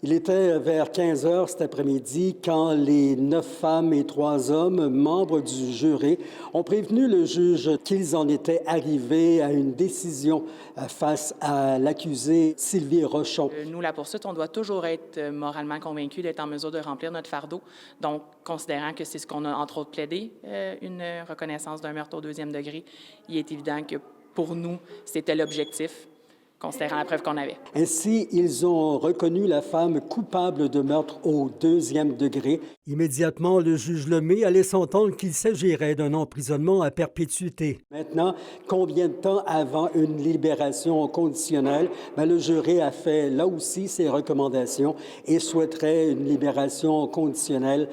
Il était vers 15 heures cet après-midi quand les 9 femmes et 3 hommes, membres du jury, ont prévenu le juge qu'ils en étaient arrivés à une décision face à l'accusée Sylvie Rochon. Nous, la poursuite, on doit toujours être moralement convaincus d'être en mesure de remplir notre fardeau. Donc, considérant que c'est ce qu'on a entre autres plaidé, une reconnaissance d'un meurtre au 2e degré, il est évident que pour nous, c'était l'objectif, considérant la preuve qu'on avait. Ainsi, ils ont reconnu la femme coupable de meurtre au 2e degré. Immédiatement, le juge Lemay a laissé entendre qu'il s'agirait d'un emprisonnement à perpétuité. Maintenant, combien de temps avant une libération conditionnelle? Le jury a fait là aussi ses recommandations et souhaiterait une libération conditionnelle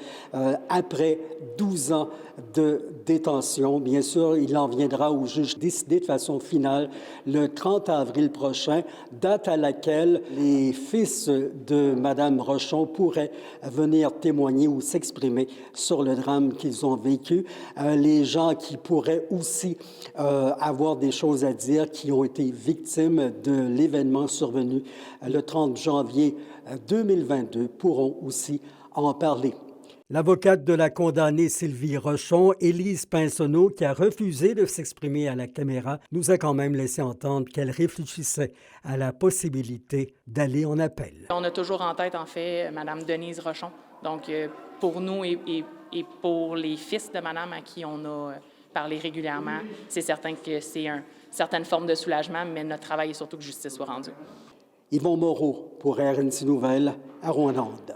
après 12 ans de détention. Bien sûr, il en viendra au juge décider de façon finale le 30 avril prochain, date à laquelle les fils de Mme Rochon pourraient venir témoigner ou s'exprimer sur le drame qu'ils ont vécu. Les gens qui pourraient aussi avoir des choses à dire, qui ont été victimes de l'événement survenu le 30 janvier 2022, pourront aussi en parler. L'avocate de la condamnée Sylvie Rochon, Élise Pinsonneau, qui a refusé de s'exprimer à la caméra, nous a quand même laissé entendre qu'elle réfléchissait à la possibilité d'aller en appel. On a toujours en tête, en fait, Mme Denise Rochon. Donc, pour nous et pour les fils de Madame à qui on a parlé régulièrement, c'est certain que c'est une certaine forme de soulagement, mais notre travail est surtout que justice soit rendue. Yvon Moreau pour RNC Nouvelles à Rouyn-Noranda.